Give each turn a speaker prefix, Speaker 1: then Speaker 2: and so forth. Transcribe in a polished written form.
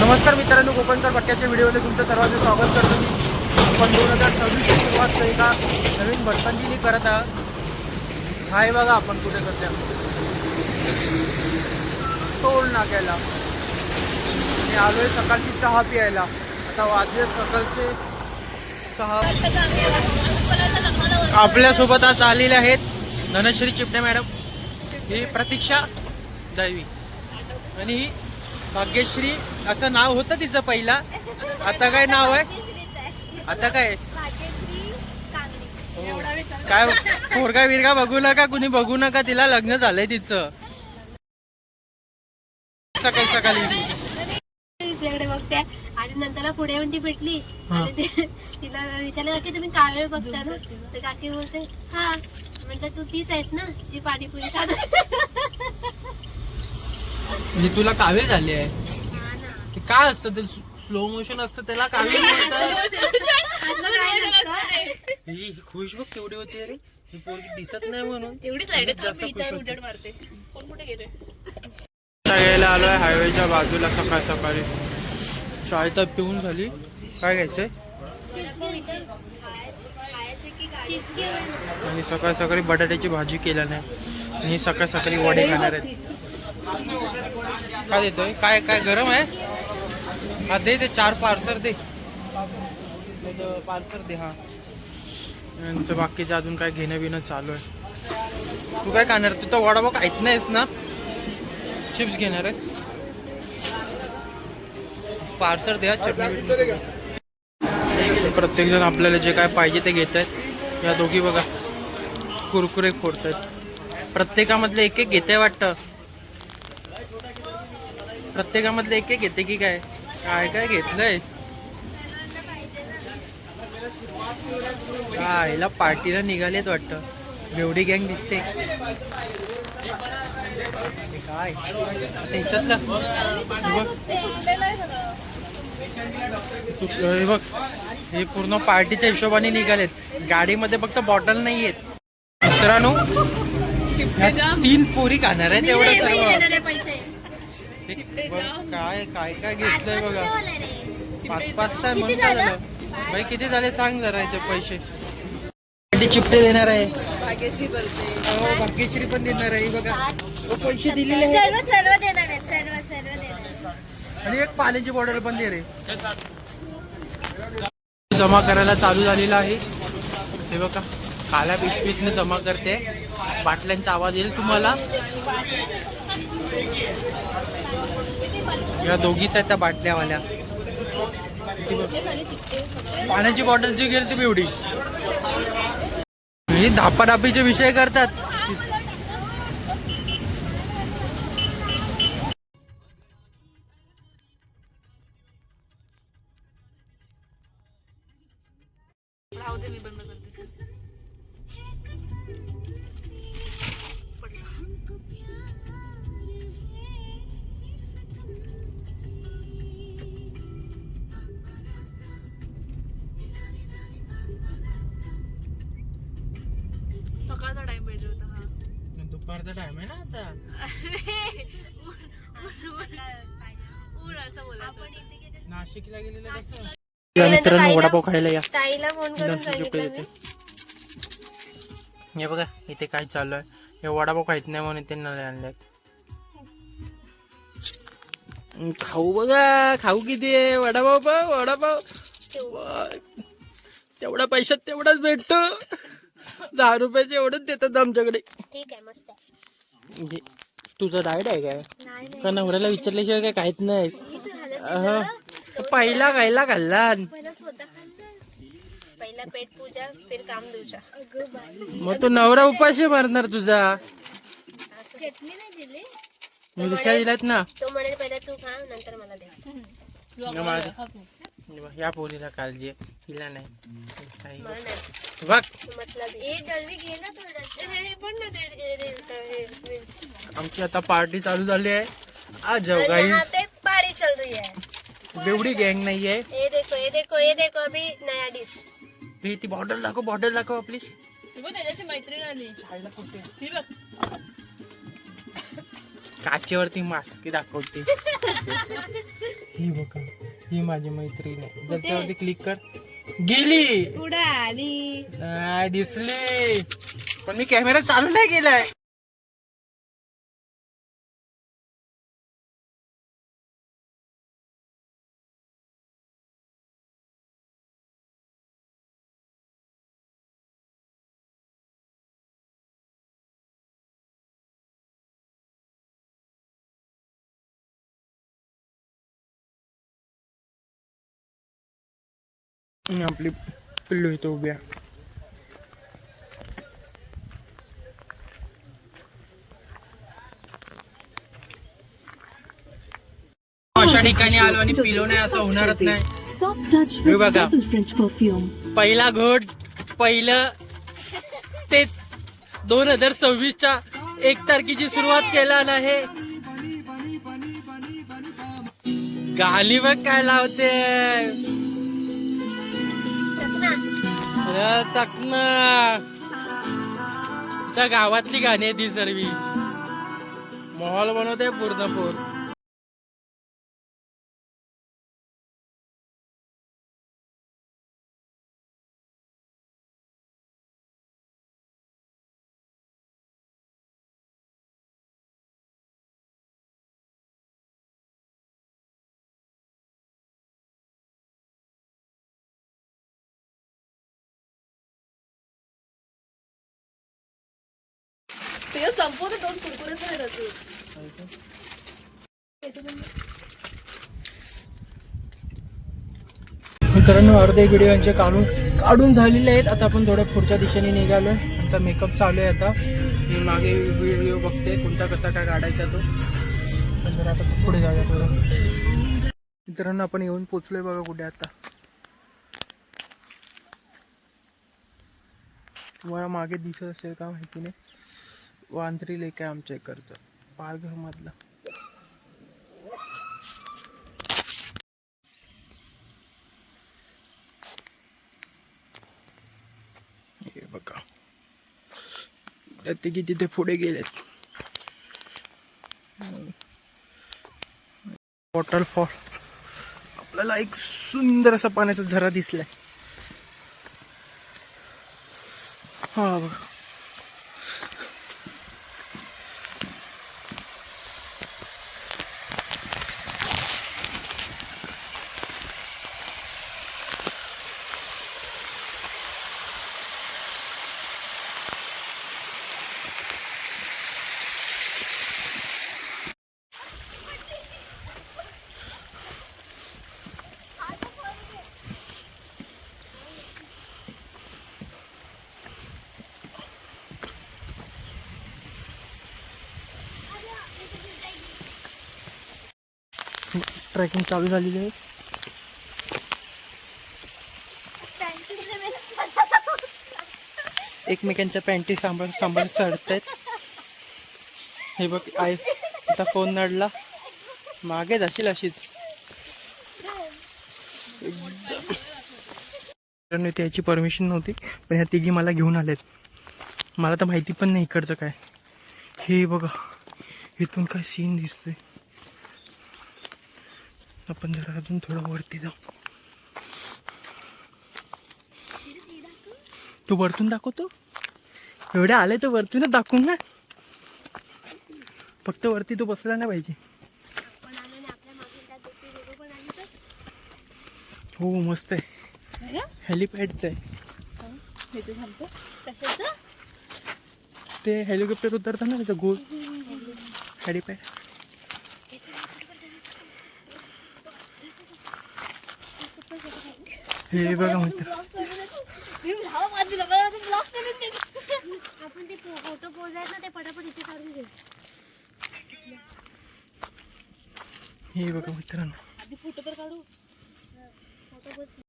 Speaker 1: नमस्कार मित्रांनो, कोकणकर भट्ट्याच्या व्हिडिओमध्ये तुमचं सर्वांचं स्वागत करतो मी. आपण 2026ची सुरुवात एका नवीन भटकंतीने करत आहात. हाय बघा आपण कुठे सध्या टोल नाक्याला मी आलोय सकाळची चहा प्यायला. आता वाजले सकाळचे 6. आपल्यासोबत आज आलेले आहेत धनश्री चिपटे मॅडम, ही प्रतीक्षा दैवी आणि ही भाग्यश्री. असं नाव होतं तिचं पहिला, आता काय नाव आहे? आता काय काय पोरगा बिरगा बघू नका, कुणी बघू नका, तिला लग्न झालंय तिचं. सकाळी सकाळी
Speaker 2: तिच्याकडे बघते आणि नंतर पुढे येऊन ती भेटली आणि तिला विचारलं की तुम्ही कावेळ बघता ना, तर काकी बोलते हा. म्हटलं तू तीच आहेस ना जी पाणीपुरी खात.
Speaker 1: म्हणजे तुला कावीळ झाली आहे? ते काय असतं, ते स्लो मोशन असतं त्याला कावीळ म्हणतात. ही खुश बघ केवढी होती रे, ही पोरगी दिसत नाही म्हणून
Speaker 3: एवढीच उजेड मारते. कोण कुठे गेले?
Speaker 1: यायला आलोय हायवेच्या बाजूला सकाळ सकाळी. चाय तर पिऊन झाली. काय घ्यायचंय? आणि सकाळ सकाळी बटाट्याची भाजी केल्या नाही आणि सकाळ सकाळी वडे खाणार आहेत. काय देतोय? काय काय गरम आहे? हा दे, 4 पार्सल दे. पार्सल दे. हा, यांचं बाकीचं अजून काय घेणं बिणं चालू आहे. तू काय खाणार? तू तर वडापाव खायच नाहीस ना, चिप्स घेणार आहे? पार्सल द्या. चटणी. प्रत्येक जण आपल्याला जे काय पाहिजे ते घेत आहेत. या दोघी बघा कुरकुरे फोडत आहेत. प्रत्येकामधले एक एक घेते वाटतं. प्रत्येकामधले एक एक घेते की काय? काय काय घेतलंय? हा, हिला पार्टीला निघालेत वाटतं. एवढी गँग दिसते काय त्याच्यातलं. बघ, हे पूर्ण पार्टीच्या हिशोबाने निघालेत. गाडीमध्ये फक्त बॉटल नाही आहेत. मित्रांनो, 3 पोरी खाणार आहेत एवढं सर्व. काय काय काय घेतलंय बघा. 5-5 आहे म्हणून काय झालं भाई? किती झाले सांग जरा याचे पैसे. चिपटे देणार आहे. भाग्यश्री पण देणार आहे बघा. पैसे दिलेले आहेत.
Speaker 2: सर्व देणार आहेत, सर्व
Speaker 1: आणि एक पाण्याची बॉटल पण दे रे. जमा करायला चालू झालेला आहे. हे बघा, काल्या पिशवीतने जमा करते. बाटल्यांचा आवाज येईल तुम्हाला. या दोघीच आहेत त्या बाटल्यावाल्या. पाण्याची बॉटल जी गेली तुम्ही एवढी. ही धापाधापीचे विषय करतात.
Speaker 3: मी बंद करते. सकाळचा टाइम पाहिजे होता. हा,
Speaker 1: दुपारचा टाइम आहे ना आता.
Speaker 3: ऊन असं बोलायचं.
Speaker 1: नाशिकला गेलेलं कसं. मित्रांनो, वडापाव खायला या.
Speaker 2: ताईला फोन करून सांगितलं मी.
Speaker 1: हे बघा इथे काय चालू आहे. हे वडापाव खायच नाही म्हणून त्यांना आणले. खाऊ बघा, खाऊ किती आहे वडापाव. वडापाव तेवढ्या पैशात तेवढाच भेटतो. 10 रुपयाचे एवढंच देतात आमच्याकडे.
Speaker 2: ठीक आहे, मस्त आहे.
Speaker 1: म्हणजे तुझं डाएट आहे काय?
Speaker 2: नाही
Speaker 1: का नवऱ्याला विचारल्याशिवाय काय खायच नाही? पहिला खाल्ला.
Speaker 2: पहिला पेट पूजा, फिर काम दूजा.
Speaker 1: मग तो नवरा उपाशी मारणार तुझा.
Speaker 2: चटणी नाही दिली,
Speaker 1: मिरच्या दिल्यात ना.
Speaker 2: तो म्हणे पहिला तू खा, नंतर मला दे.
Speaker 1: या पोरीला काळजी आहे, तिला नाही. बघ आमची आता पार्टी चालू झाली आहे. आज जाऊ गाईस.
Speaker 2: पार्टी चल रही है.
Speaker 1: बेवडी गँग नाही आहे.
Speaker 2: ये देखो ये देखो ये देखो, अभी नया डिश.
Speaker 1: ती बॉटल दाखव आपली.
Speaker 3: त्याच्याशी मैत्रीण आली.
Speaker 1: काचेवरती मास्क दाखवते. ही बघा, ही माझी मैत्रीण आहे. त्याच्यावरती क्लिक कर. गेली,
Speaker 2: उडाली.
Speaker 1: नाही दिसली, पण मी कॅमेरा चालू नाही केलाय. आपली पिल्लू इथं उभी आहे. अशा ठिकाणी आलो आणि पिलो नाही असं होणारच नाही. हे बघा, पहिला घोट, पहिलं तेच 2026च्या 1 तारखेची सुरुवात केला नाही. गाणी बघ काय लावते. चकना तिच्या गावातली गाणी आहे ती सर्व. माहोल बनवते पूर्णपूर.
Speaker 3: ते संपवते 2 कुरकुरे पण आहेत अजून.
Speaker 1: मित्रांनो, अर्धे व्हिडिओ यांचे काढून झालेले आहेत. आता आपण थोड्या पुढच्या दिशेने निघालोय. आमचा मेकअप चालू आहे. आता मी मागे व्हिडिओ बघते कोणता कसा काय काढायचा तो. पण जरा आता पुढे जाऊया थोडं. मित्रांनो, आपण येऊन पोचलोय बघा कुठे. आता तुम्हाला मागे दिसत असेल का माहिती नाही, वांद्री लेक आहे आमच्या इकडचं, पालघर मधला. हे बघा, त्या तिघी तिथे पुढे गेलेत. वॉटरफॉल, आपल्याला एक सुंदर असा पाण्याचा झरा दिसलाय. हा बघा, ट्रेकिंग चालू झालेली आहे. एकमेकांच्या पॅन्टी सांभाळ चढतायत. हे बघ, आई आता फोन नडला, मागे जाशील अशीच. त्याची परमिशन नव्हती, पण ह्या तिघी मला घेऊन आलेत. मला तर माहिती पण नाही इकडचं काय. हे बघा, इथून काय सीन दिसतोय. आपण जरा अजून थोडं वरती जाऊ. तू वरतून दाखवतो, एवढे आले तर वरतूनच दाखवून ना. फक्त वरती तू बसला नाही पाहिजे. हो मस्त आहे, हेलिपॅडच आहे ते. हेलिकॉप्टर उतरतात ना त्याचं गोल हेलिपॅड. हे बघा मित्र,
Speaker 2: आपण ते फोटो पोज आहेत ना ते पटापट इथे काढून घेऊ.
Speaker 1: हे बघा मित्रांनो,
Speaker 3: आधी फोटो तर काढू.
Speaker 2: Photo pose